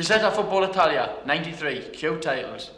Gazzetta Football Italia, 93, Q titles.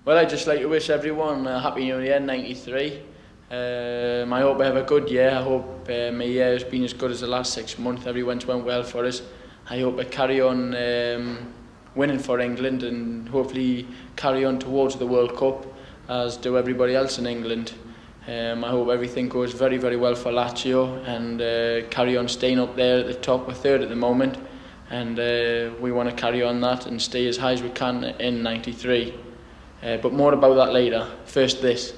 Well, I'd just like to wish everyone a Happy New Year, 93. I hope I have a good year. I hope my year has been as good as the last 6 months. Everyone's went well for us. I hope I carry on winning for England and hopefully carry on towards the World Cup, as do everybody else in England. I hope everything goes very, very well for Lazio and carry on staying up there at the top. We're third at the moment, and we want to carry on that and stay as high as we can in 93. But more about that later. First this.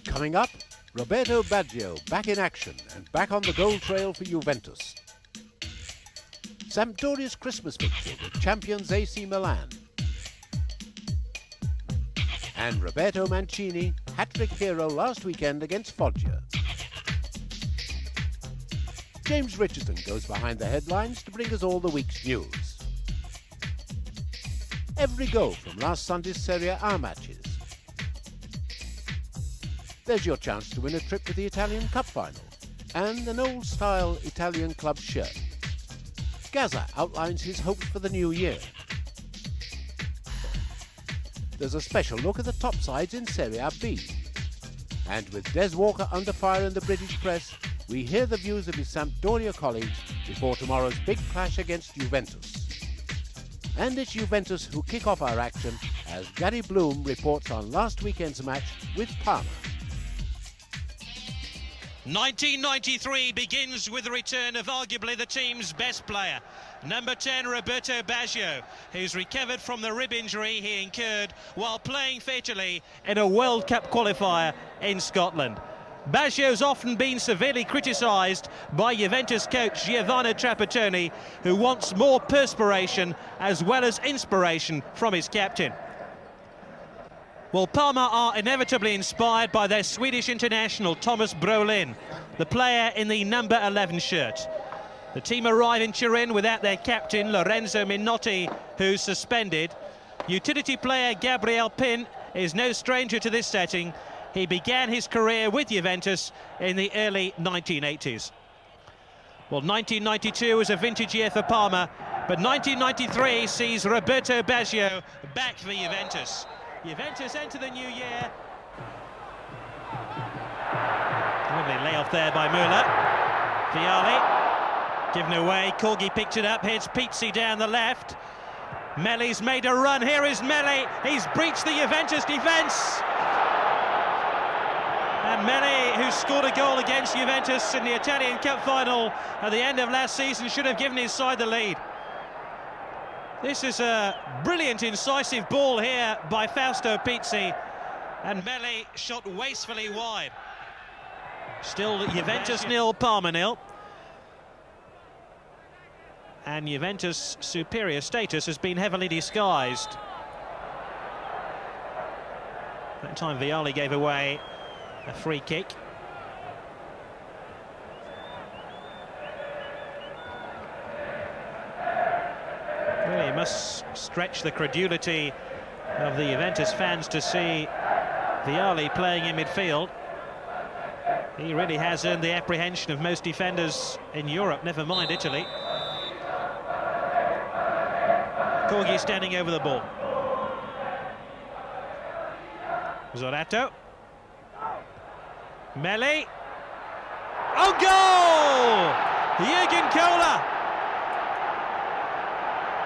Coming up, Roberto Baggio back in action and back on the goal trail for Juventus. Sampdoria's Christmas victory with champions AC Milan. And Roberto Mancini, hat-trick hero last weekend against Foggia. James Richardson goes behind the headlines to bring us all the week's news. Every goal from last Sunday's Serie A matches. There's your chance to win a trip to the Italian Cup final and an old-style Italian club shirt. Gazzetta outlines his hopes for the new year. There's a special look at the top sides in Serie A B. And with Des Walker under fire in the British press, we hear the views of his Sampdoria colleagues before tomorrow's big clash against Juventus. And it's Juventus who kick off our action as Gary Bloom reports on last weekend's match with Parma. 1993 begins with the return of arguably the team's best player, number 10 Roberto Baggio, who's recovered from the rib injury he incurred while playing for Italy in a World Cup qualifier in Scotland. Baggio's often been severely criticised by Juventus coach Giovanni Trapattoni, who wants more perspiration as well as inspiration from his captain. Well, Parma are inevitably inspired by their Swedish international Thomas Brolin, the player in the number 11 shirt. The team arrive in Turin without their captain Lorenzo Minotti, who's suspended. Utility player Gabriel Pin is no stranger to this setting. He began his career with Juventus in the early 1980s. Well, 1992 was a vintage year for Parma, but 1993 sees Roberto Baggio back for Juventus. Juventus enter the new year. Lovely layoff there by Müller. Vialli given away. Corgi picked it up. Here's Pizzi down the left. Melli's made a run. Here is Melli. He's breached the Juventus defence. And Melli, who scored a goal against Juventus in the Italian Cup final at the end of last season, should have given his side the lead. This is a brilliant, incisive ball here by Fausto Pizzi, and Melli shot wastefully wide. Still Juventus 0, Parma 0. And Juventus' superior status has been heavily disguised. That time Vialli gave away a free kick. Really must stretch the credulity of the Juventus fans to see Vialli playing in midfield. He really has earned the apprehension of most defenders in Europe, never mind Italy. Corgi standing over the ball. Zorato. Melli. Oh, goal! Jürgen Kohler.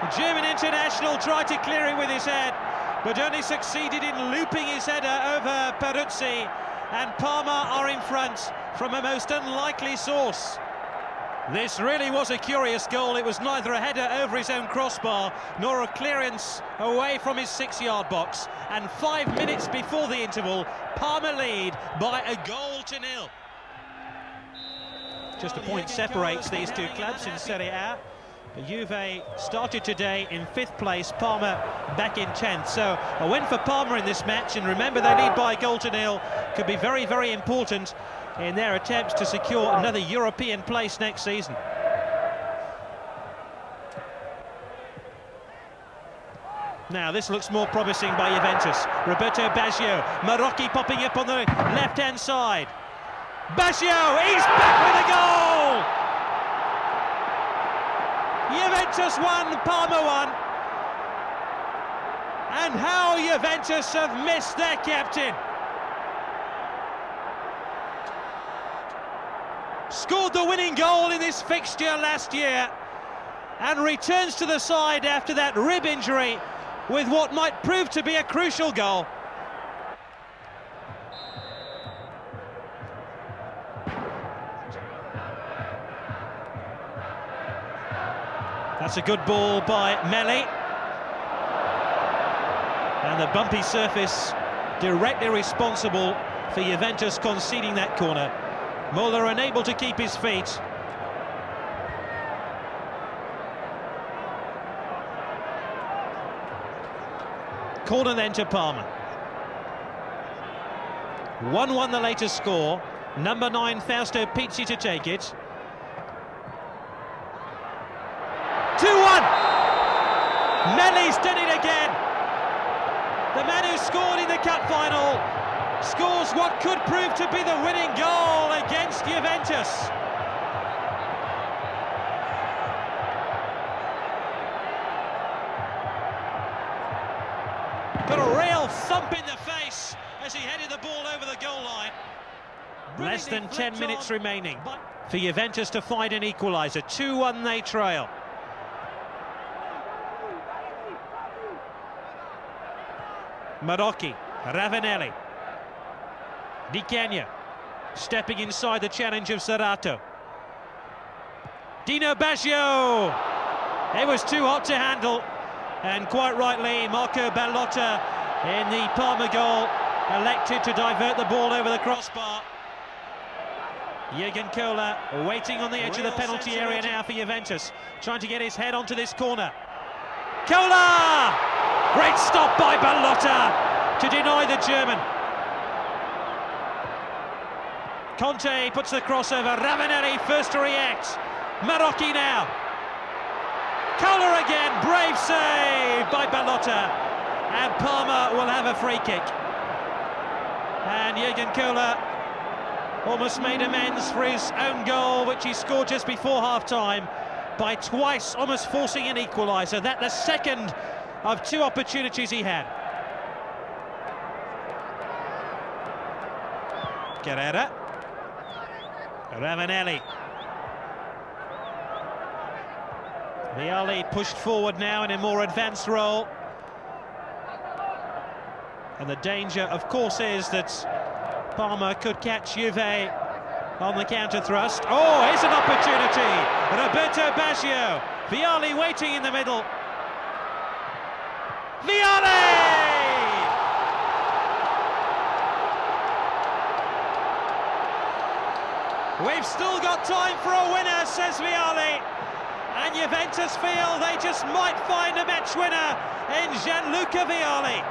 The German international tried to clear it with his head, but only succeeded in looping his header over Peruzzi, and Parma are in front from a most unlikely source. This really was a curious goal. It was neither a header over his own crossbar nor a clearance away from his 6-yard box. And 5 minutes before the interval, Parma lead by a goal to nil. Just a point separates these two clubs in Serie A. Juve started today in 5th place, Parma back in 10th. So a win for Parma in this match, and remember they lead by a goal to nil, could be very, very important in their attempts to secure another European place next season. Now this looks more promising by Juventus. Roberto Baggio, Marocchi popping up on the left-hand side. Baggio, he's back with a goal! Juventus 1, Parma 1. And how Juventus have missed their captain. Scored the winning goal in this fixture last year and returns to the side after that rib injury with what might prove to be a crucial goal. That's a good ball by Melli. And the bumpy surface directly responsible for Juventus conceding that corner. Muller unable to keep his feet. Corner then to Parma. 1-1 the latest score. Number 9 Fausto Pizzi to take it. 2-1! Melli's done it again. The man who scored in the cup final scores what could prove to be the winning goal against Juventus. Got a real thump in the face as he headed the ball over the goal line. Less than 10 minutes remaining for Juventus to find an equaliser. 2-1 they trail. Marocchi, Ravanelli, Di Canio, stepping inside the challenge of Serrato. Dino Baggio, it was too hot to handle, and quite rightly Marco Ballotta in the Parma goal elected to divert the ball over the crossbar. Jürgen Kohler waiting on the edge of the penalty area now for Juventus, trying to get his head onto this corner. Kohler! Great stop by Ballotta to deny the German. Conte puts the crossover. Ravanelli first to react. Marocchi now. Kohler again. Brave save by Ballotta. And Parma will have a free kick. And Jürgen Kohler almost made amends for his own goal, which he scored just before half-time, by twice almost forcing an equaliser. That the second of two opportunities he had. Carrera. Ravanelli. Vialli pushed forward now in a more advanced role. And the danger, of course, is that Parma could catch Juve on the counter-thrust. Oh, here's an opportunity. Roberto Baggio. Vialli waiting in the middle. Vialli! We've still got time for a winner, says Vialli. And Juventus feel they just might find a match winner in Gianluca Vialli.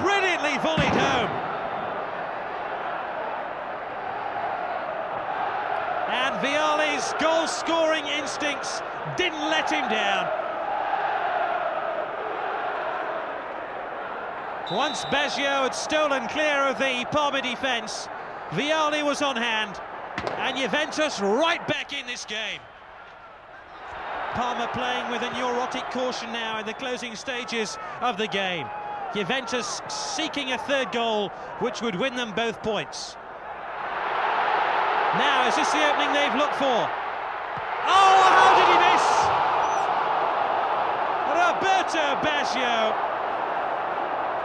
Brilliantly volleyed home. And Vialli's goal-scoring instincts didn't let him down. Once Baggio had stolen clear of the Parma defence, Vialli was on hand, and Juventus right back in this game. Parma playing with a neurotic caution now in the closing stages of the game. Juventus seeking a third goal, which would win them both points. Now, is this the opening they've looked for? Oh, how did he miss? Roberto Baggio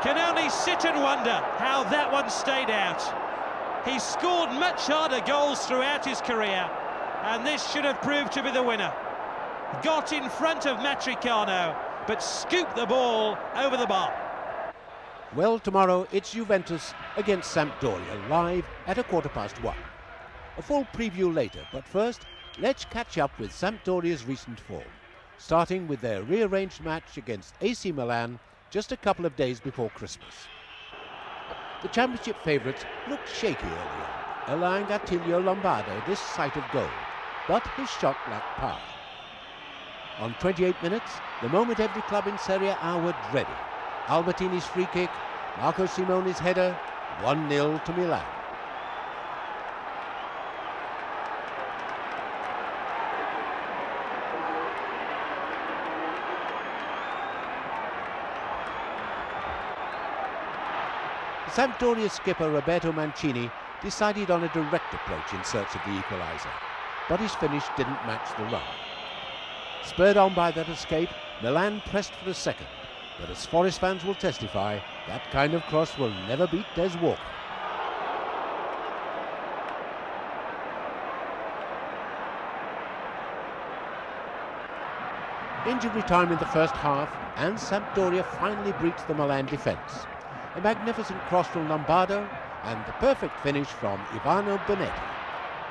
can only sit and wonder how that one stayed out. He's scored much harder goals throughout his career, and this should have proved to be the winner. Got in front of Matricano, but scooped the ball over the bar. Well, tomorrow it's Juventus against Sampdoria, live at 1:15. A full preview later, but first, let's catch up with Sampdoria's recent form, starting with their rearranged match against AC Milan just a couple of days before Christmas. The championship favourites looked shaky early on, allowing Attilio Lombardo this sight of goal, but his shot lacked power. On 28 minutes, the moment every club in Serie A were dreading. Albertini's free kick, Marco Simone's header, 1-0 to Milan. Sampdoria skipper Roberto Mancini decided on a direct approach in search of the equaliser, but his finish didn't match the run. Spurred on by that escape, Milan pressed for a second, but as Forest fans will testify, that kind of cross will never beat Des Walker. Injury time in the first half, and Sampdoria finally breached the Milan defence. A magnificent cross from Lombardo and the perfect finish from Ivano Bonetti.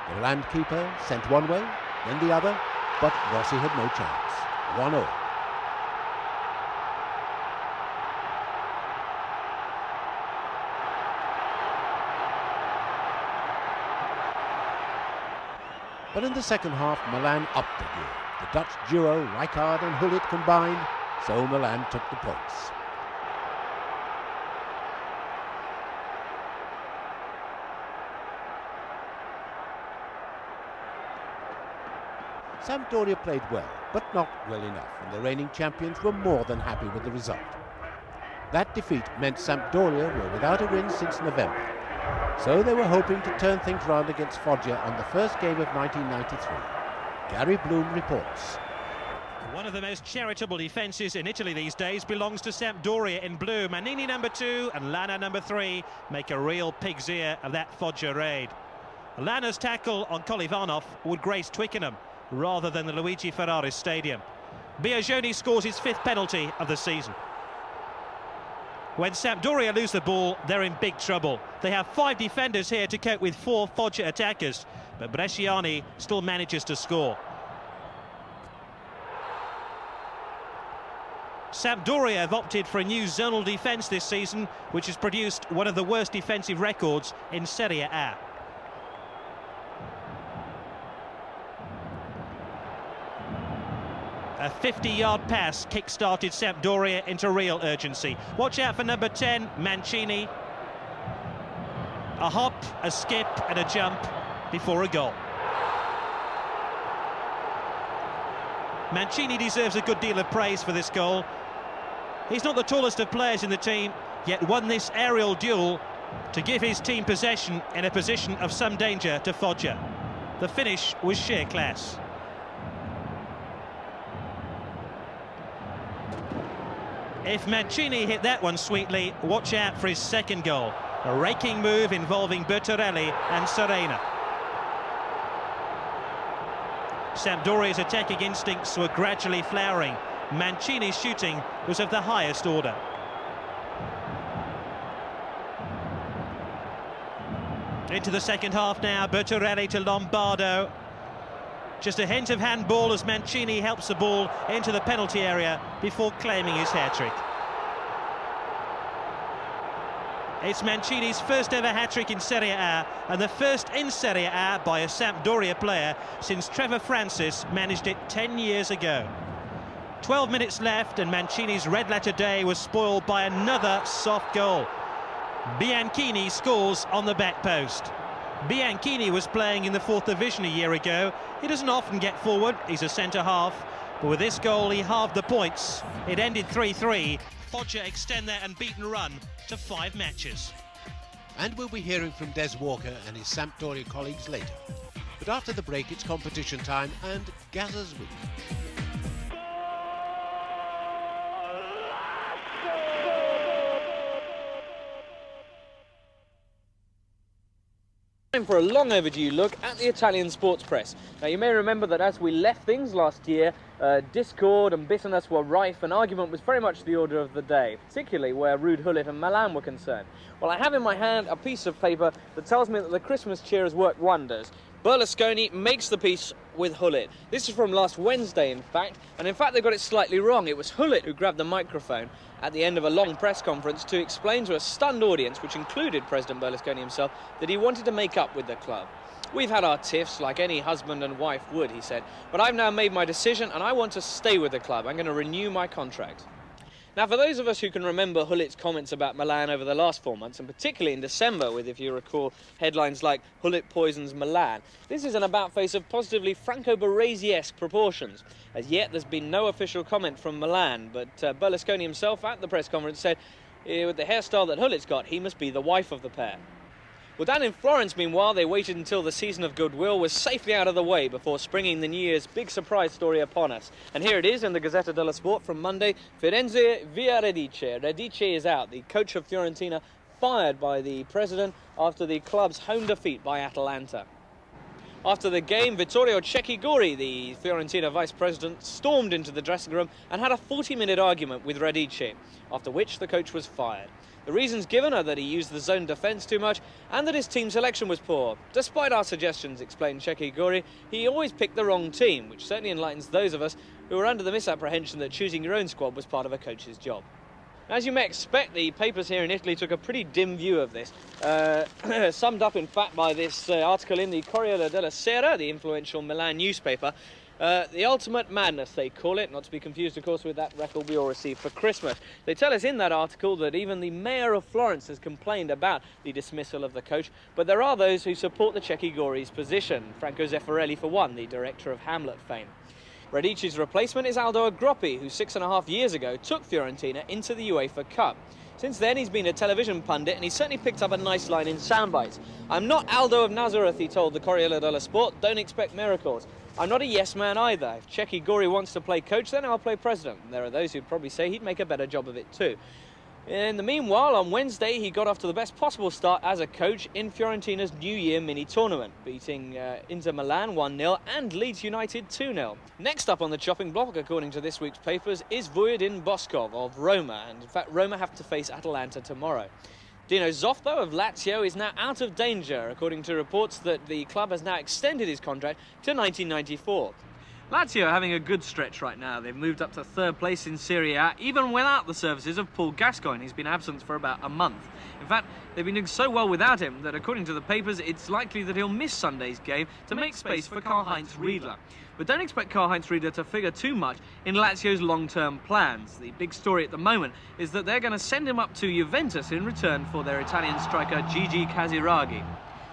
The Milan keeper sent one way, then the other, but Rossi had no chance. 1-0. But in the second half, Milan upped the gear. The Dutch duo, Rijkaard and Hullit combined, so Milan took the points. Sampdoria played well, but not well enough, and the reigning champions were more than happy with the result. That defeat meant Sampdoria were without a win since November, so they were hoping to turn things round against Foggia on the first game of 1993. Gary Bloom reports. One of the most charitable defences in Italy these days belongs to Sampdoria in blue. Manini number 2 and Lana number 3 make a real pig's ear of that Foggia raid. Lana's tackle on Kolivanov would grace Twickenham rather than the Luigi Ferraris Stadium. Biagioni scores his 5th penalty of the season. When Sampdoria lose the ball, they're in big trouble. They have 5 defenders here to cope with 4 Foggia attackers, but Bresciani still manages to score. Sampdoria have opted for a new zonal defence this season, which has produced one of the worst defensive records in Serie A. A 50-yard pass kick-started Sampdoria into real urgency. Watch out for number 10, Mancini. A hop, a skip and a jump before a goal. Mancini deserves a good deal of praise for this goal. He's not the tallest of players in the team, yet won this aerial duel to give his team possession in a position of some danger to Foggia. The finish was sheer class. If Mancini hit that one sweetly, watch out for his second goal. A raking move involving Bertorelli and Serena. Sampdoria's attacking instincts were gradually flowering. Mancini's shooting was of the highest order. Into the second half now, Bertorelli to Lombardo. Just a hint of handball as Mancini helps the ball into the penalty area before claiming his hat-trick. It's Mancini's first ever hat-trick in Serie A, and the first in Serie A by a Sampdoria player since Trevor Francis managed it 10 years ago. 12 minutes left and Mancini's red-letter day was spoiled by another soft goal. Bianchini scores on the back post. Bianchini was playing in the 4th Division a year ago. He doesn't often get forward, he's a centre-half, but with this goal he halved the points. It ended 3-3. Foggia extend their unbeaten run to 5 matches. And we'll be hearing from Des Walker and his Sampdoria colleagues later. But after the break, it's competition time and Gazza's Week. Time for a long overdue look at the Italian sports press. Now you may remember that as we left things last year, discord and bitterness were rife and argument was very much the order of the day, particularly where Ruud Gullit and Milan were concerned. Well, I have in my hand a piece of paper that tells me that the Christmas cheer has worked wonders. Berlusconi makes the peace with Hullet. This is from last Wednesday, in fact, and in fact they got it slightly wrong. It was Hullet who grabbed the microphone at the end of a long press conference to explain to a stunned audience, which included President Berlusconi himself, that he wanted to make up with the club. "We've had our tiffs like any husband and wife would," he said, "but I've now made my decision and I want to stay with the club. I'm going to renew my contract." Now, for those of us who can remember Hullet's comments about Milan over the last 4 months, and particularly in December with, if you recall, headlines like "Hullet poisons Milan," this is an about-face of positively Franco Baresi-esque proportions. As yet, there's been no official comment from Milan, but Berlusconi himself at the press conference said, with the hairstyle that Hullet's got, he must be the wife of the pair. Well, down in Florence, meanwhile, they waited until the season of goodwill was safely out of the way before springing the New Year's big surprise story upon us. And here it is in the Gazzetta dello Sport from Monday. Firenze via Radice. Radice is out. The coach of Fiorentina fired by the president after the club's home defeat by Atalanta. After the game, Vittorio Cecchiguri, the Fiorentina vice president, stormed into the dressing room and had a 40-minute argument with Radice, after which the coach was fired. The reasons given are that he used the zone defence too much and that his team selection was poor. Despite our suggestions, explained Cecchiguri, he always picked the wrong team, which certainly enlightens those of us who were under the misapprehension that choosing your own squad was part of a coach's job. As you may expect, the papers here in Italy took a pretty dim view of this, summed up in fact by this article in the Corriere della Sera, the influential Milan newspaper. The ultimate madness, they call it, not to be confused, of course, with that record we all received for Christmas. They tell us in that article that even the mayor of Florence has complained about the dismissal of the coach, but there are those who support the Cecchiguri's position, Franco Zeffirelli for one, the director of Hamlet fame. Radice's replacement is Aldo Agroppi, who 6.5 years ago took Fiorentina into the UEFA Cup. Since then, he's been a television pundit, and he certainly picked up a nice line in soundbites. "I'm not Aldo of Nazareth," he told the Corriere dello Sport. "Don't expect miracles. I'm not a yes man either. If Cecchiguri wants to play coach, then I'll play president." And there are those who'd probably say he'd make a better job of it too. In the meanwhile, on Wednesday, he got off to the best possible start as a coach in Fiorentina's New Year mini-tournament, beating Inter Milan 1-0 and Leeds United 2-0. Next up on the chopping block, according to this week's papers, is Vujadin Boskov of Roma, and in fact Roma have to face Atalanta tomorrow. Dino Zoff, of Lazio, is now out of danger, according to reports that the club has now extended his contract to 1994. Lazio are having a good stretch right now. They've moved up to third place in Serie A, even without the services of Paul Gascoigne. He's been absent for about a month. In fact, they've been doing so well without him that, according to the papers, it's likely that he'll miss Sunday's game to make space for Karl-Heinz Riedler. But don't expect Karl-Heinz Riedler to figure too much in Lazio's long-term plans. The big story at the moment is that they're going to send him up to Juventus in return for their Italian striker Gigi Casiraghi.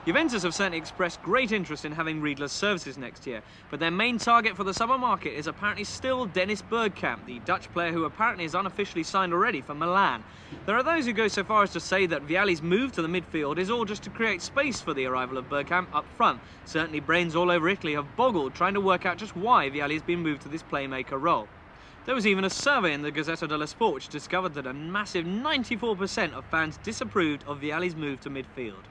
Juventus have certainly expressed great interest in having Riedler's services next year, but their main target for the summer market is apparently still Dennis Bergkamp, the Dutch player who apparently is unofficially signed already for Milan. There are those who go so far as to say that Vialli's move to the midfield is all just to create space for the arrival of Bergkamp up front. Certainly brains all over Italy have boggled trying to work out just why Vialli has been moved to this playmaker role. There was even a survey in the Gazzetta dello Sport which discovered that a massive 94% of fans disapproved of Vialli's move to midfield.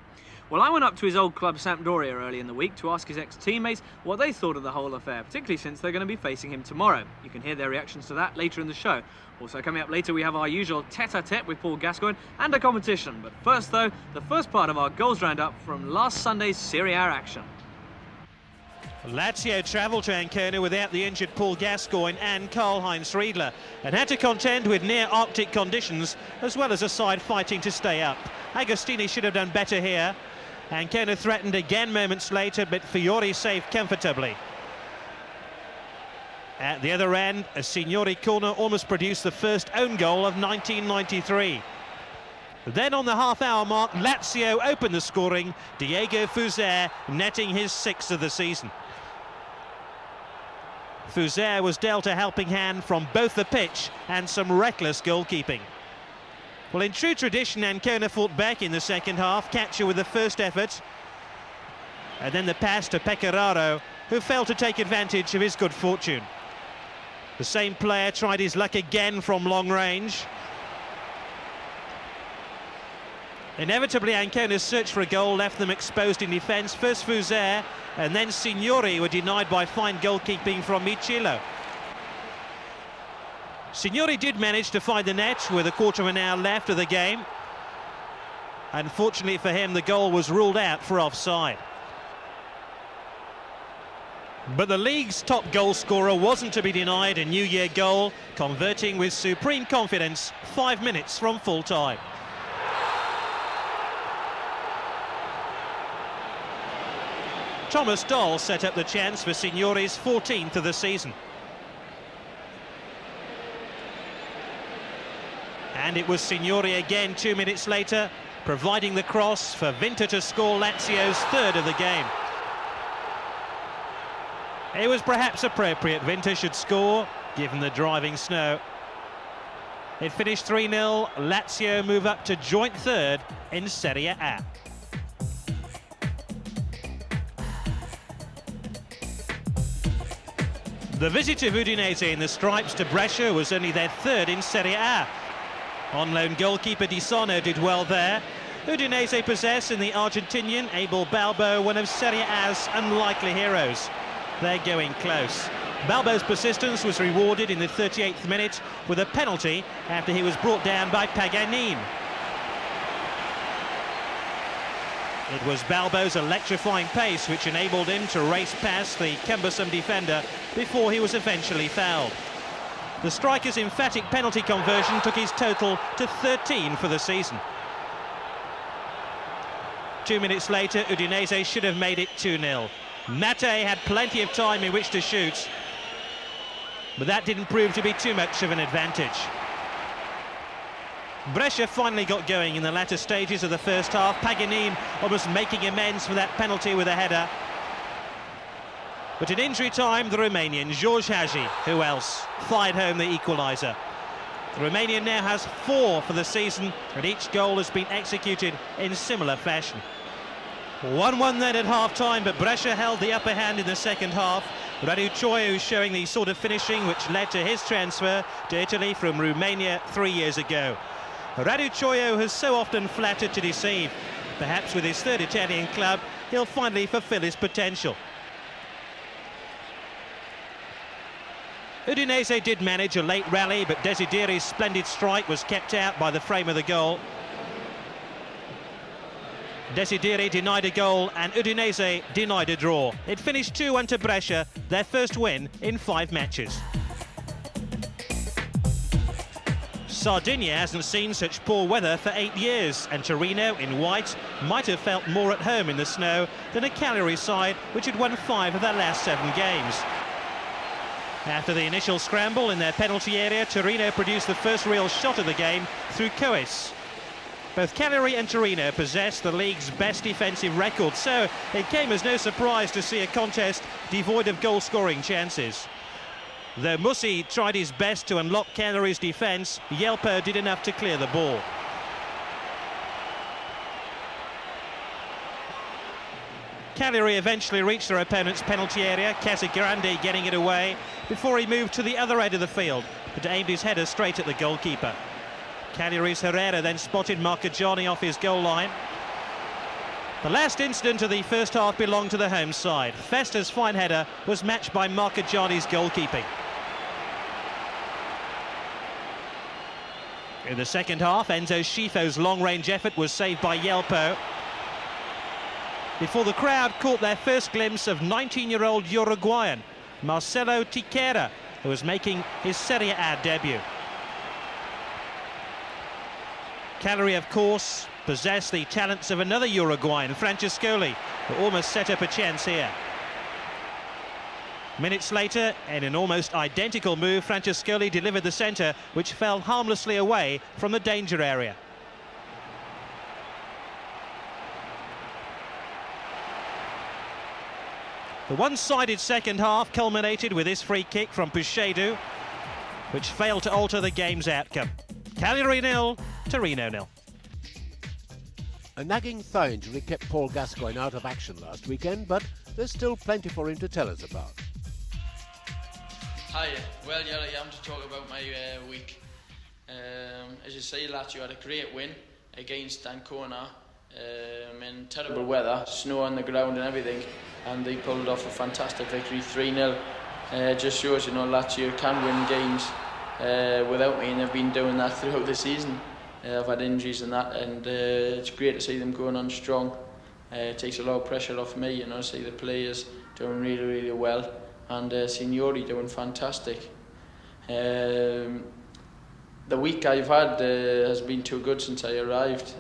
Well, I went up to his old club Sampdoria early in the week to ask his ex-teammates what they thought of the whole affair, particularly since they're going to be facing him tomorrow. You can hear their reactions to that later in the show. Also coming up later, we have our usual tete-a-tete with Paul Gascoigne and a competition. But first, though, the first part of our goals roundup from last Sunday's Serie A action. Lazio travelled to Ancona without the injured Paul Gascoigne and Karl-Heinz Riedler and had to contend with near-Arctic conditions as well as a side fighting to stay up. Agostini should have done better here. Ancona threatened again moments later, but Fiori saved comfortably. At the other end, a Signori corner almost produced the first own goal of 1993. Then on the half-hour mark, Lazio opened the scoring, Diego Fusser netting his 6th of the season. Fusser was dealt a helping hand from both the pitch and some reckless goalkeeping. Well, in true tradition, Ancona fought back in the second half, Caccia with the first effort, and then the pass to Pecoraro, who failed to take advantage of his good fortune. The same player tried his luck again from long range. Inevitably, Ancona's search for a goal left them exposed in defence. First Fusser, and then Signori were denied by fine goalkeeping from Michilo. Signori did manage to find the net with a quarter of an hour left of the game. Unfortunately for him, the goal was ruled out for offside. But the league's top goal scorer wasn't to be denied a New Year goal, converting with supreme confidence 5 minutes from full time. Thomas Doll set up the chance for Signori's 14th of the season. And it was Signori again 2 minutes later, providing the cross for Vinta to score Lazio's 3rd of the game. It was perhaps appropriate Vinta should score, given the driving snow. It finished 3-0, Lazio move up to joint 3rd in Serie A. The visit of Udinese in the stripes to Brescia was only their 3rd in Serie A. On-loan goalkeeper Di Sono did well there. Udinese possess in the Argentinian Abel Balbo, one of Serie A's unlikely heroes. They're going close. Balbo's persistence was rewarded in the 38th minute with a penalty after he was brought down by Paganin. It was Balbo's electrifying pace which enabled him to race past the cumbersome defender before he was eventually fouled. The striker's emphatic penalty conversion took his total to 13 for the season. 2 minutes later, Udinese should have made it 2-0. Mate had plenty of time in which to shoot, but that didn't prove to be too much of an advantage. Brescia finally got going in the latter stages of the first half. Paganin almost making amends for that penalty with a header. But in injury time, the Romanian, George Hagi, who else, fired home the equaliser. The Romanian now has 4 for the season, and each goal has been executed in similar fashion. 1-1 then at half-time, but Brescia held the upper hand in the second half. Radu Choiu showing the sort of finishing which led to his transfer to Italy from Romania 3 years ago. Radu Choiu has so often flattered to deceive. Perhaps with his 3rd Italian club, he'll finally fulfil his potential. Udinese did manage a late rally, but Desideri's splendid strike was kept out by the frame of the goal. Desideri denied a goal and Udinese denied a draw. It finished 2-1 to Brescia, their first win in 5 matches. Sardinia hasn't seen such poor weather for 8 years, and Torino in white might have felt more at home in the snow than a Cagliari side which had won 5 of their last 7 games. After the initial scramble in their penalty area, Torino produced the first real shot of the game through Cois. Both Cagliari and Torino possess the league's best defensive record, so it came as no surprise to see a contest devoid of goal-scoring chances. Though Mussi tried his best to unlock Cagliari's defence, Yelpo did enough to clear the ball. Cagliari eventually reached their opponent's penalty area, Casagrande getting it away before he moved to the other end of the field, but aimed his header straight at the goalkeeper. Cagliari's Herrera then spotted Marcagiani off his goal line. The last incident of the first half belonged to the home side. Festa's fine header was matched by Marcagiani's goalkeeping. In the second half, Enzo Schifo's long-range effort was saved by Yelpo, before the crowd caught their first glimpse of 19-year-old Uruguayan Marcelo Tiqueira, who was making his Serie A debut. Cagliari, of course, possessed the talents of another Uruguayan, Francescoli, who almost set up a chance here. Minutes later, in an almost identical move, Francescoli delivered the centre, which fell harmlessly away from the danger area. The one-sided second half culminated with this free kick from Puchedu, which failed to alter the game's outcome. Cagliari 0, Torino 0. A nagging thigh injury kept Paul Gascoigne out of action last weekend, but there's still plenty for him to tell us about. Hi, well, yeah, I am to talk about my week. As you say, Lazio had a great win against Ancona in terrible weather, snow on the ground and everything, and they pulled off a fantastic victory, 3-0. Just shows, you know, Lazio can win games without me, and they've been doing that throughout the season. I've had injuries and that, and it's great to see them going on strong. It takes a lot of pressure off me, you know, see the players doing really, really well, and Signori doing fantastic. The week I've had has been too good since I arrived,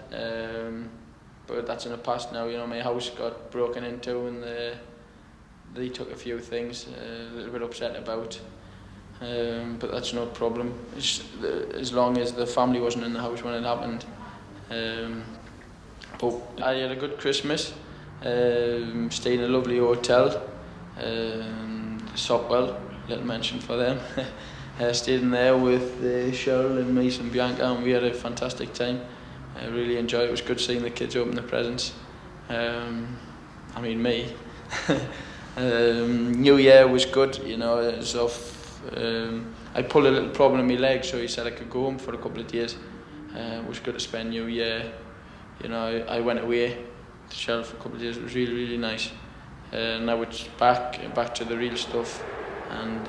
but that's in the past now. You know, my house got broken into, and they took a few things a little bit upset about, but that's no problem. As long as the family wasn't in the house when it happened. But I had a good Christmas, stayed in a lovely hotel, Sopwell, little mention for them. Stayed in there with Cheryl and Mace and Bianca, and we had a fantastic time. I really enjoyed it. It was good seeing the kids open the presents. I mean, me. New Year was good, you know. It was off. I pulled a little problem in my leg, so he said I could go home for a couple of days. It was good to spend New Year. You know, I went away to Cheryl for a couple of days. It was really, really nice. Now it's back to the real stuff, and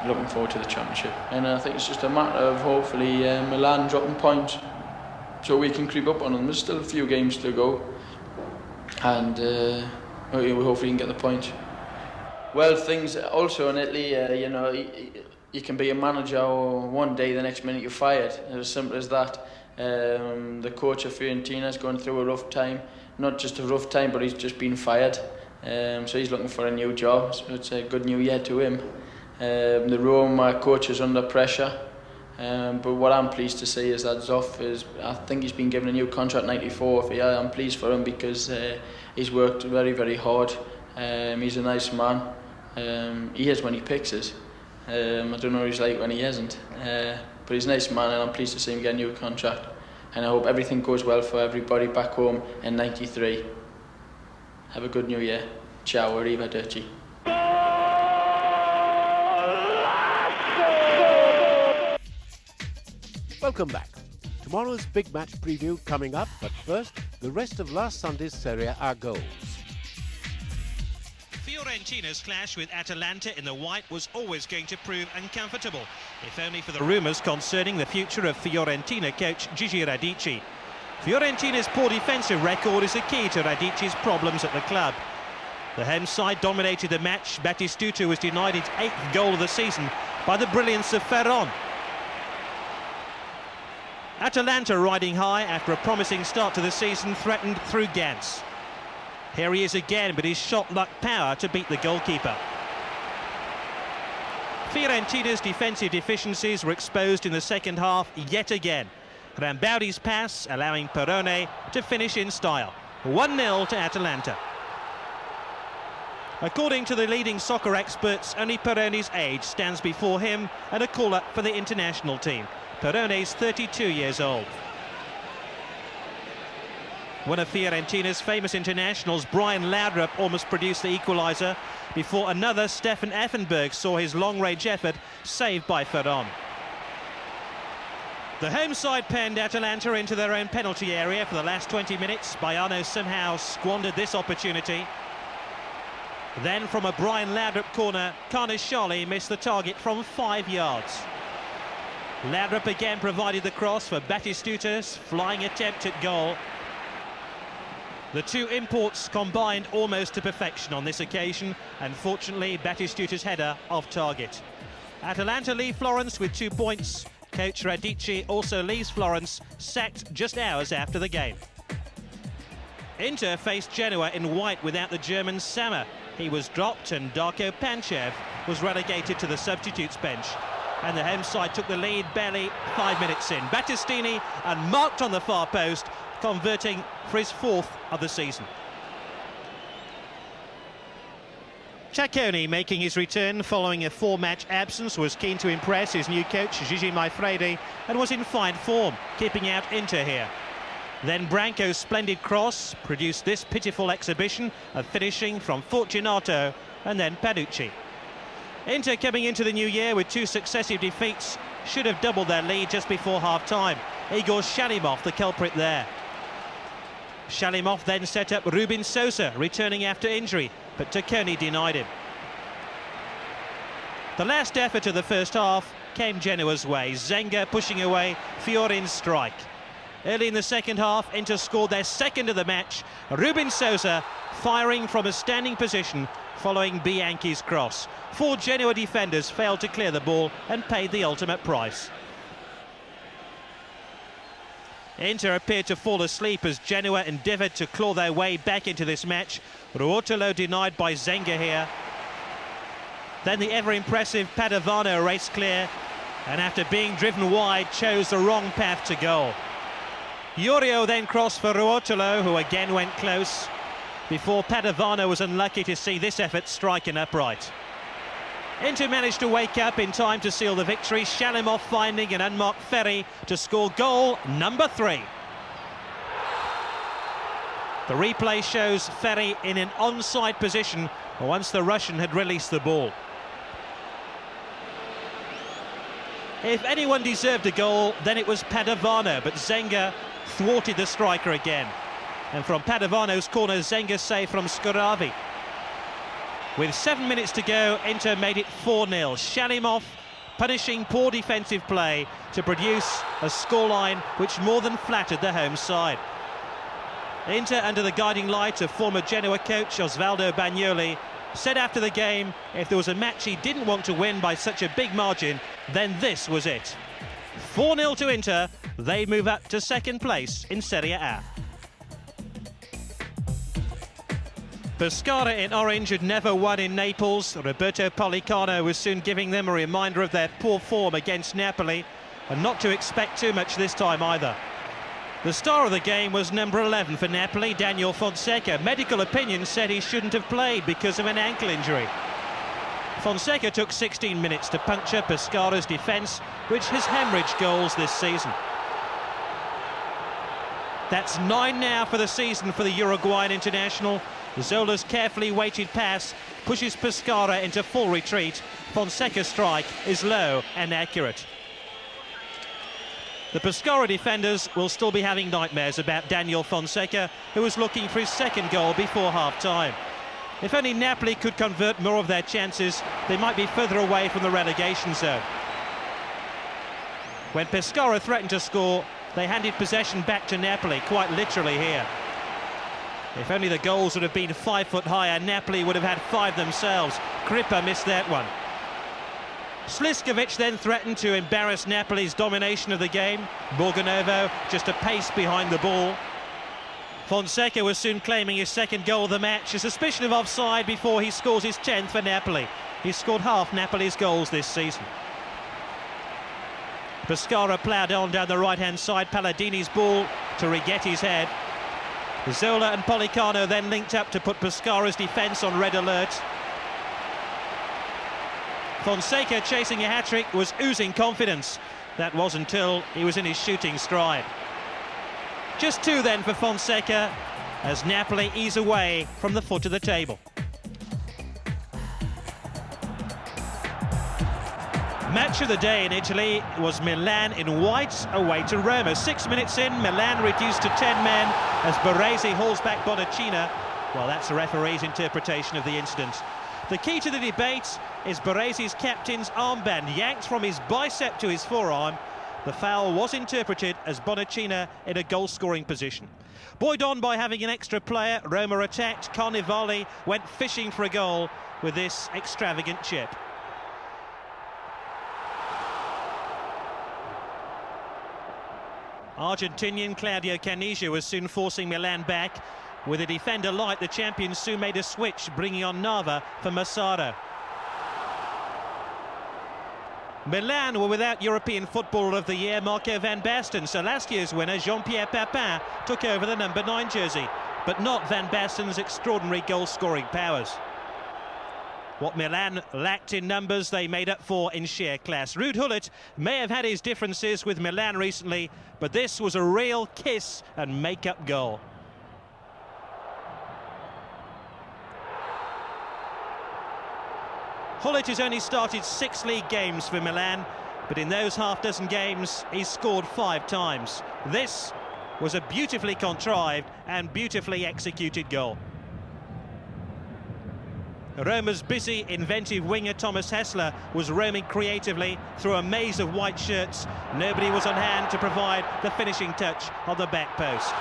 looking forward to the championship. And I think it's just a matter of hopefully Milan dropping points, so we can creep up on them. There's still a few games to go, and we hopefully can get the point. Well, things also in Italy, you know, you can be a manager one day, the next minute you're fired. It's as simple as that. The coach of Fiorentina is going through a rough time. Not just a rough time, but he's just been fired. So he's looking for a new job. So it's a good new year to him. The Roma coach is under pressure. But what I'm pleased to see is that Zoff I think he's been given a new contract 94. Yeah, I'm pleased for him because he's worked very, very hard. He's a nice man. He is when he picks us. I don't know what he's like when he isn't. But he's a nice man, and I'm pleased to see him get a new contract. And I hope everything goes well for everybody back home in '93. Have a good new year. Ciao, arrivederci. Welcome back. Tomorrow's big match preview coming up, but first, the rest of last Sunday's Serie A goals. Fiorentina's clash with Atalanta in the white was always going to prove uncomfortable, if only for the rumours concerning the future of Fiorentina coach Gigi Radici. Fiorentina's poor defensive record is the key to Radici's problems at the club. The home side dominated the match. Batistuta was denied his 8th goal of the season by the brilliance of Ferron. Atalanta riding high after a promising start to the season, threatened through Gantz. Here he is again, but his shot lacked power to beat the goalkeeper. Fiorentina's defensive deficiencies were exposed in the second half yet again. Rambaudi's pass allowing Perone to finish in style. 1-0 to Atalanta. According to the leading soccer experts, only Perone's age stands before him and a call-up for the international team. Perone's 32 years old. One of Fiorentina's famous internationals, Brian Laudrup, almost produced the equaliser before another, Stefan Effenberg, saw his long-range effort saved by Ferron. The home side penned Atalanta into their own penalty area for the last 20 minutes. Baiano somehow squandered this opportunity. Then from a Brian Laudrup corner, Carnashali missed the target from 5 yards. Laudrup again provided the cross for Batistuta's flying attempt at goal. The two imports combined almost to perfection on this occasion, and fortunately Batistuta's header off target. Atalanta leave Florence with 2 points. Coach Radici also leaves Florence, sacked just hours after the game. Inter faced Genoa in white without the German Sammer. He was dropped, and Darko Panchev was relegated to the substitutes bench. And the home side took the lead barely 5 minutes in. Battistini and marked on the far post, converting for his 4th of the season. Ciacconi, making his return following a 4-match absence, was keen to impress his new coach Gigi Maifredi and was in fine form, keeping out Inter here. Then Branco's splendid cross produced this pitiful exhibition of finishing from Fortunato and then Panucci. Inter coming into the new year with 2 successive defeats should have doubled their lead just before half-time. Igor Shalimov the culprit there. Shalimov then set up Rubin Sosa, returning after injury, but Ciacconi denied him. The last effort of the first half came Genoa's way, Zenga pushing away Fioren's strike. Early in the second half, Inter scored their 2nd of the match. Rubin Sosa firing from a standing position following Bianchi's cross. 4 Genoa defenders failed to clear the ball and paid the ultimate price. Inter appeared to fall asleep as Genoa endeavoured to claw their way back into this match. Ruotolo denied by Zenga here. Then the ever-impressive Padovano raced clear, and after being driven wide, chose the wrong path to goal. Iorio then crossed for Ruotolo, who again went close, before Padovano was unlucky to see this effort strike an upright. Inter managed to wake up in time to seal the victory, Shalimov finding an unmarked Ferri to score goal number 3. The replay shows Ferri in an onside position once the Russian had released the ball. If anyone deserved a goal, then it was Padovano, but Zenga thwarted the striker again. And from Padovano's corner, Zenga saved from Scoravi. With 7 minutes to go, Inter made it 4-0. Shalimov punishing poor defensive play to produce a scoreline which more than flattered the home side. Inter, under the guiding light of former Genoa coach Osvaldo Bagnoli, said after the game if there was a match he didn't want to win by such a big margin, then this was it. 4-0 to Inter, they move up to second place in Serie A. Pescara in orange had never won in Naples. Roberto Pollicano was soon giving them a reminder of their poor form against Napoli, and not to expect too much this time either. The star of the game was number 11 for Napoli, Daniel Fonseca. Medical opinion said he shouldn't have played because of an ankle injury. Fonseca took 16 minutes to puncture Pescara's defence, which has hemorrhaged goals this season. That's 9 now for the season for the Uruguayan international. Zola's carefully weighted pass pushes Pescara into full retreat. Fonseca's strike is low and accurate. The Pescara defenders will still be having nightmares about Daniel Fonseca, who was looking for his second goal before half-time. If only Napoli could convert more of their chances, they might be further away from the relegation zone. When Pescara threatened to score, they handed possession back to Napoli, quite literally here. If only the goals would have been 5 foot higher, Napoli would have had 5 themselves. Crippa missed that one. Sliskovic then threatened to embarrass Napoli's domination of the game. Borgonovo just a pace behind the ball. Fonseca was soon claiming his second goal of the match, a suspicion of offside before he scores his 10th for Napoli. He's scored half Napoli's goals this season. Pescara ploughed on down the right-hand side, Palladini's ball to Righetti's head. Zola and Pollicano then linked up to put Pescara's defence on red alert. Fonseca, chasing a hat-trick, was oozing confidence. That was until he was in his shooting stride. Just 2 then for Fonseca as Napoli ease away from the foot of the table. Match of the day in Italy was Milan in white away to Roma. 6 minutes in, Milan reduced to 10 men as Baresi hauls back Bonacina. Well, that's the referee's interpretation of the incident. The key to the debate is Baresi's captain's armband yanked from his bicep to his forearm. The foul was interpreted as Bonacina in a goal-scoring position. Buoyed on by having an extra player, Roma attacked. Carnevali went fishing for a goal with this extravagant chip. Argentinian Claudio Caniggia was soon forcing Milan back. With a defender light, the champions soon made a switch, bringing on Nava for Massaro. Milan were without European Footballer of the Year Marco van Basten, so last year's winner Jean-Pierre Papin took over the number 9 jersey, but not Van Basten's extraordinary goal-scoring powers. What Milan lacked in numbers, they made up for in sheer class. Ruud Gullit may have had his differences with Milan recently, but this was a real kiss and make-up goal. Gullit has only started 6 league games for Milan, but in those half-dozen games, he's scored 5 times. This was a beautifully contrived and beautifully executed goal. Roma's busy, inventive winger Thomas Hessler was roaming creatively through a maze of white shirts. Nobody was on hand to provide the finishing touch on the back post.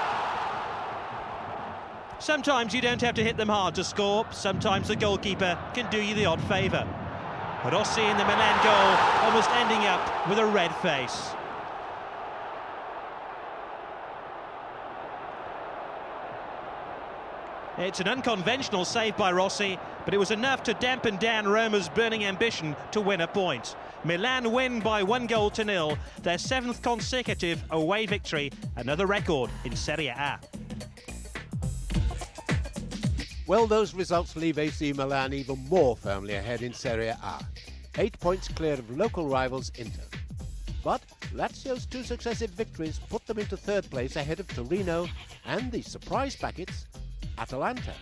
Sometimes you don't have to hit them hard to score. Sometimes the goalkeeper can do you the odd favour. Rossi in the Milan goal, almost ending up with a red face. It's an unconventional save by Rossi, but it was enough to dampen down Roma's burning ambition to win a point. Milan win by 1-0, their 7th consecutive away victory, another record in Serie A. Well, those results leave AC Milan even more firmly ahead in Serie A. 8 points clear of local rivals Inter. But Lazio's 2 successive victories put them into 3rd place ahead of Torino and the surprise packets, Atalanta.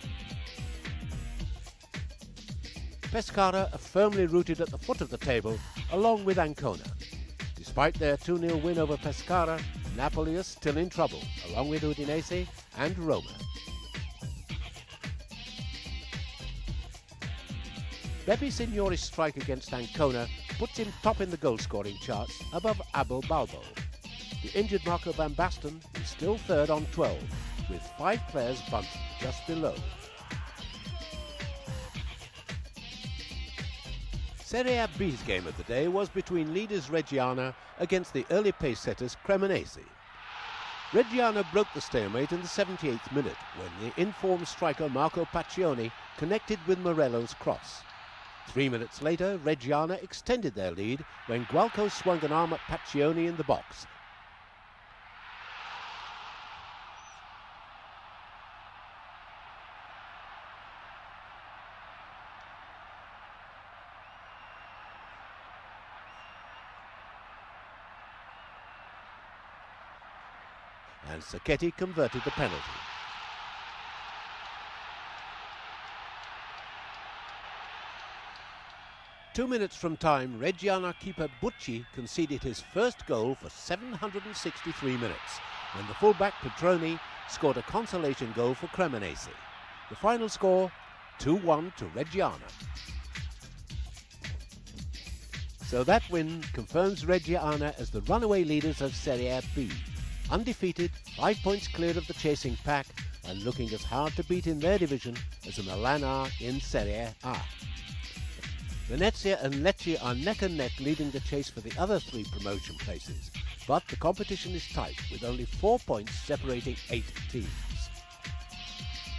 Pescara are firmly rooted at the foot of the table, along with Ancona. Despite their 2-0 win over Pescara, Napoli are still in trouble, along with Udinese and Roma. Beppe Signori's strike against Ancona puts him top in the goal-scoring charts, above Abel Balbo. The injured Marco Van Basten is still 3rd on 12, with 5 players bumped just below. Serie A B's game of the day was between leaders Reggiana against the early pace-setters Cremonese. Reggiana broke the stalemate in the 78th minute when the informed striker Marco Paccioni connected with Morello's cross. 3 minutes later, Reggiana extended their lead when Gualco swung an arm at Paccioni in the box. And Sacchetti converted the penalty. Two minutes from time, Reggiana keeper Bucci conceded his first goal for 763 minutes, when the fullback Petroni scored a consolation goal for Cremonese. The final score, 2-1 to Reggiana. So that win confirms Reggiana as the runaway leaders of Serie A B. Undefeated, 5 points clear of the chasing pack, and looking as hard to beat in their division as the Milan are in Serie A. Venezia and Lecce are neck and neck leading the chase for the other 3 promotion places, but the competition is tight with only 4 points separating 8 teams.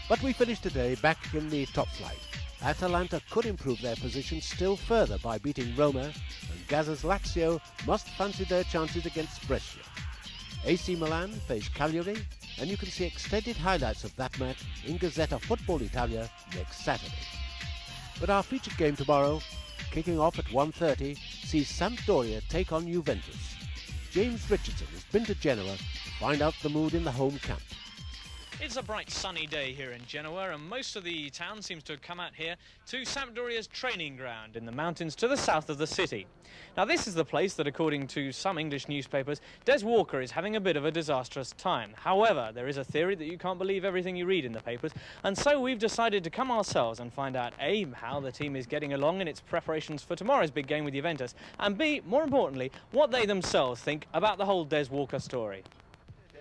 But we finish today back in the top flight. Atalanta could improve their position still further by beating Roma, and Gazza's Lazio must fancy their chances against Brescia. AC Milan face Cagliari, and you can see extended highlights of that match in Gazzetta Football Italia next Saturday. But our featured game tomorrow, kicking off at 1:30, sees Sampdoria take on Juventus. James Richardson has been to Genoa to find out the mood in the home camp. It's a bright sunny day here in Genoa, and most of the town seems to have come out here to Sampdoria's training ground in the mountains to the south of the city. Now this is the place that, according to some English newspapers, Des Walker is having a bit of a disastrous time. However, there is a theory that you can't believe everything you read in the papers, and so we've decided to come ourselves and find out A, how the team is getting along in its preparations for tomorrow's big game with Juventus, and B, more importantly, what they themselves think about the whole Des Walker story.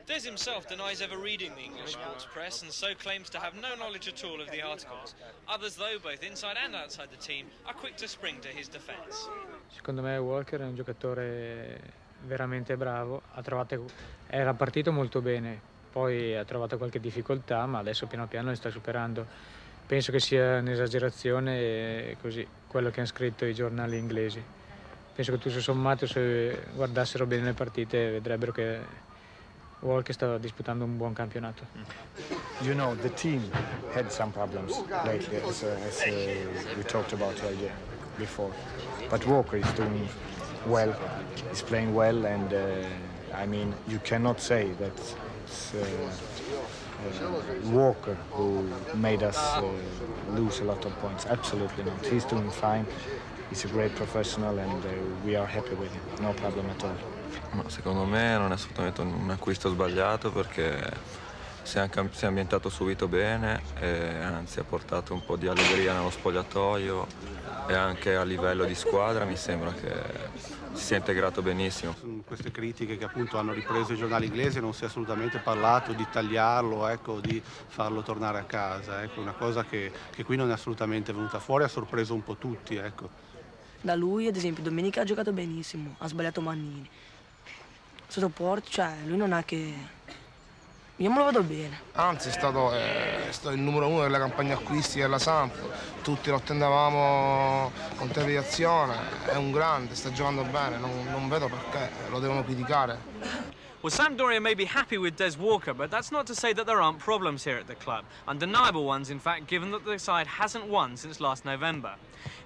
Des himself denies ever reading the English sports press and so claims to have no knowledge at all of the articles. Others, though, both inside and outside the team, are quick to spring to his defence. Secondo me Walker è un giocatore veramente bravo, era partito molto bene, poi ha trovato qualche difficoltà, ma adesso piano piano le sta superando. Penso che sia un'esagerazione così, quello che hanno scritto i giornali inglesi. Penso che tutto sommato, se guardassero bene le partite, vedrebbero che Walker sta disputando un buon campionato. You know, the team had some problems lately, as we talked about before. But Walker is doing well, he's playing well, and I mean, you cannot say that it's Walker who made us lose a lot of points. Absolutely not. He's doing fine. He's a great professional, and we are happy with him. No problem at all. Ma secondo me non è assolutamente un acquisto sbagliato, perché si è ambientato subito bene e anzi ha portato un po' di allegria nello spogliatoio e anche a livello di squadra mi sembra che si sia integrato benissimo. Queste critiche che appunto hanno ripreso i giornali inglesi non si è assolutamente parlato di tagliarlo, ecco, di farlo tornare a casa, ecco, una cosa che qui non è assolutamente venuta fuori, ha sorpreso un po' tutti, ecco. Da lui ad esempio domenica ha giocato benissimo, ha sbagliato Mannini. Sotto Porto, cioè lui non ha che... Io me lo vedo bene. Anzi è stato il numero 1 della campagna acquisti della Samp, tutti lo attendevamo con trepidazione, è un grande, sta giocando bene, non vedo perché lo devono criticare. Well, Sampdoria may be happy with Des Walker, but that's not to say that there aren't problems here at the club. Undeniable ones, in fact, given that the side hasn't won since last November.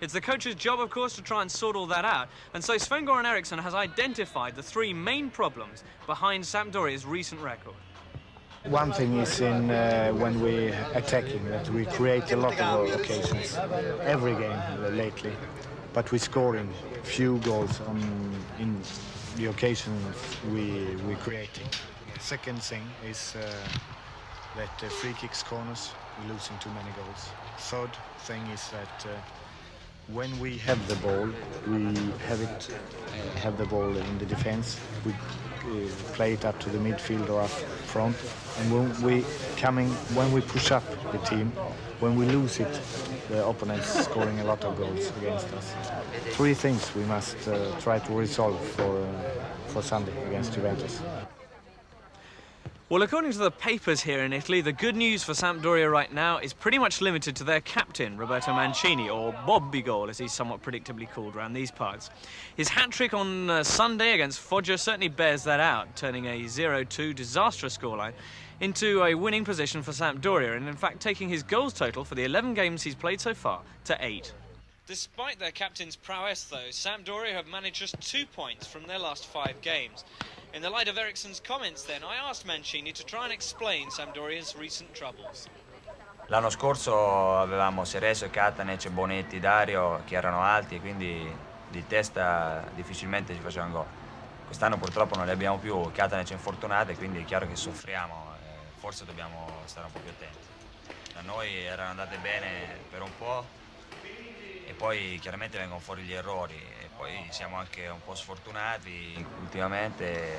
It's the coach's job, of course, to try and sort all that out, and so Sven-Göran Eriksson has identified the 3 main problems behind Sampdoria's recent record. One thing is when we attacking that we create a lot of occasions every game lately, but we scoring few goals in the occasions we creating. Second thing is that free kicks corners we're losing too many goals. Third thing is that when we have the ball, we have the ball in the defense. We play it up to the midfield or up front, and when we push up the team, when we lose it, the opponent's scoring a lot of goals against us. 3 things we must try to resolve for Sunday against Juventus. Well, according to the papers here in Italy, the good news for Sampdoria right now is pretty much limited to their captain, Roberto Mancini, or Bobby Goal, as he's somewhat predictably called around these parts. His hat-trick on Sunday against Foggia certainly bears that out, turning a 0-2 disastrous scoreline into a winning position for Sampdoria, and in fact taking his goals total for the 11 games he's played so far to 8. Despite their captain's prowess, though, Sampdoria have managed just 2 points from their last 5 games. In the light of Eriksson's comments then, I asked Mancini to try and explain Sampdoria's recent troubles. L'anno scorso avevamo Cerezo, Katanec, Bonetti, Dario che erano alti e quindi di testa difficilmente ci facevano gol. Quest'anno purtroppo non li abbiamo più, Katanec è infortunato e quindi è chiaro che soffriamo, forse dobbiamo stare un po' più attenti. Da noi erano andate bene per un po' e poi chiaramente vengono fuori gli errori e poi siamo anche un po' sfortunati ultimamente,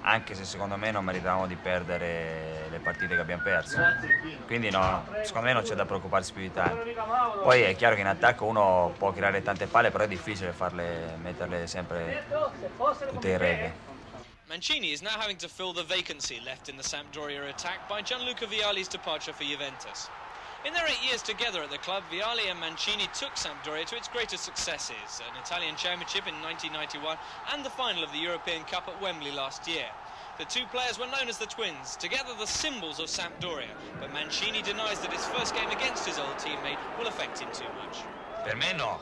anche se secondo me non meritavamo di perdere le partite che abbiamo perso, quindi no, secondo me non c'è da preoccuparsi più di tanto. Poi è chiaro che in attacco uno può creare tante palle, però è difficile metterle sempre tutte in rete. Mancini is now having to fill the vacancy left in the Sampdoria attack by Gianluca Vialli's departure for Juventus. In their 8 years together at the club, Vialli and Mancini took Sampdoria to its greatest successes, an Italian championship in 1991 and the final of the European Cup at Wembley last year. The 2 players were known as the twins, together the symbols of Sampdoria, but Mancini denies that his first game against his old teammate will affect him too much. Per me no,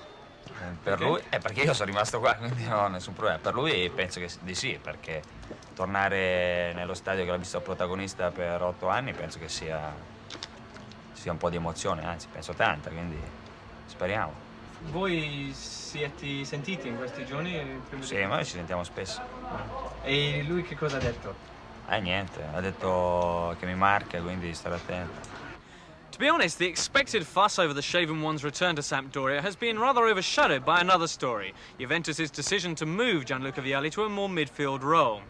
per lui perché io sono rimasto qua, quindi non ho nessun problema. Per lui penso che di sì, perché tornare nello stadio che l'ha visto protagonista per 8 anni penso che sia un po' di emozione, anzi penso tanta, quindi speriamo. Voi siete sentiti in questi giorni? Sì, noi ci sentiamo spesso. E lui che cosa ha detto? Niente, ha detto che mi marca, quindi stare attento. To be honest, the expected fuss over the Shaven One's return to Sampdoria has been rather overshadowed by another story, Juventus' decision to move Gianluca Vialli to a more midfield role.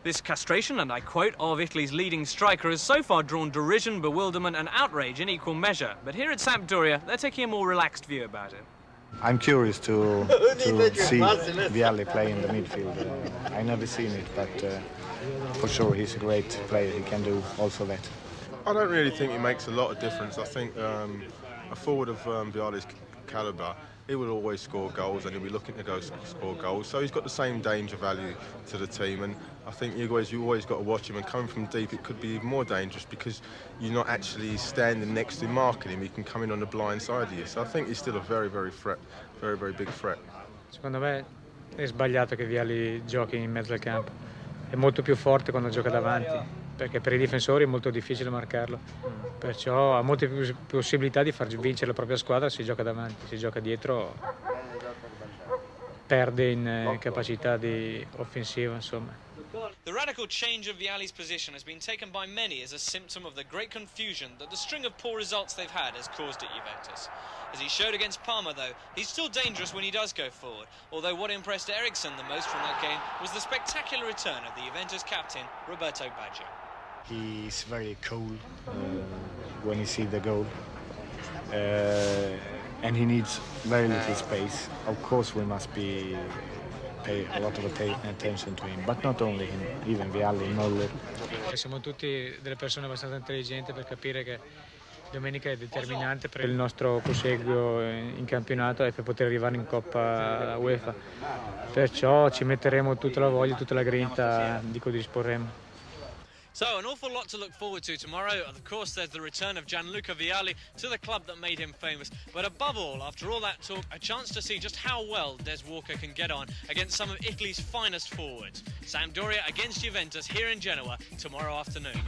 This castration, and I quote, of Italy's leading striker has so far drawn derision, bewilderment and outrage in equal measure. But here at Sampdoria, they're taking a more relaxed view about it. I'm curious to see Vialli play in the midfield. I never seen it, but for sure he's a great player. He can do also that. I don't really think it makes a lot of difference. I think a forward of Vialli's calibre, he will always score goals and he'll be looking to go score goals. So he's got the same danger value to the team, and I think you always got to watch him. And coming from deep, it could be even more dangerous because you're not actually standing next to him marking him. He can come in on the blind side of you. So I think he's still a very big threat. Secondo me è sbagliato che Vialli giochi in mezzo al campo. È molto più forte quando gioca davanti, perché per i difensori è molto difficile marcarlo. Perciò ha molte più possibilità di far vincere la propria squadra se gioca davanti. Se gioca dietro perde in capacità di offensiva, insomma. The The radical change of Vialli's position has been taken by many as a symptom of the great confusion that the string of poor results they've had has caused at Juventus. As he showed against Parma, though, he's still dangerous when he does go forward, although what impressed Eriksson the most from that game was the spectacular return of the Juventus captain, Roberto Baggio. He's very cool when he sees the goal, and he needs very little space. Of course, we must pay a lot of attention to him, but not only him, even Vialli, Moller. Siamo tutti delle persone abbastanza intelligenti per capire che domenica è determinante per il nostro proseguo in campionato e per poter arrivare in Coppa UEFA. Perciò ci metteremo tutta la voglia, tutta la grinta, dico disporremo. So, an awful lot to look forward to tomorrow. Of course, there's the return of Gianluca Vialli to the club that made him famous. But above all, after all that talk, a chance to see just how well Des Walker can get on against some of Italy's finest forwards. Sampdoria against Juventus here in Genoa tomorrow afternoon.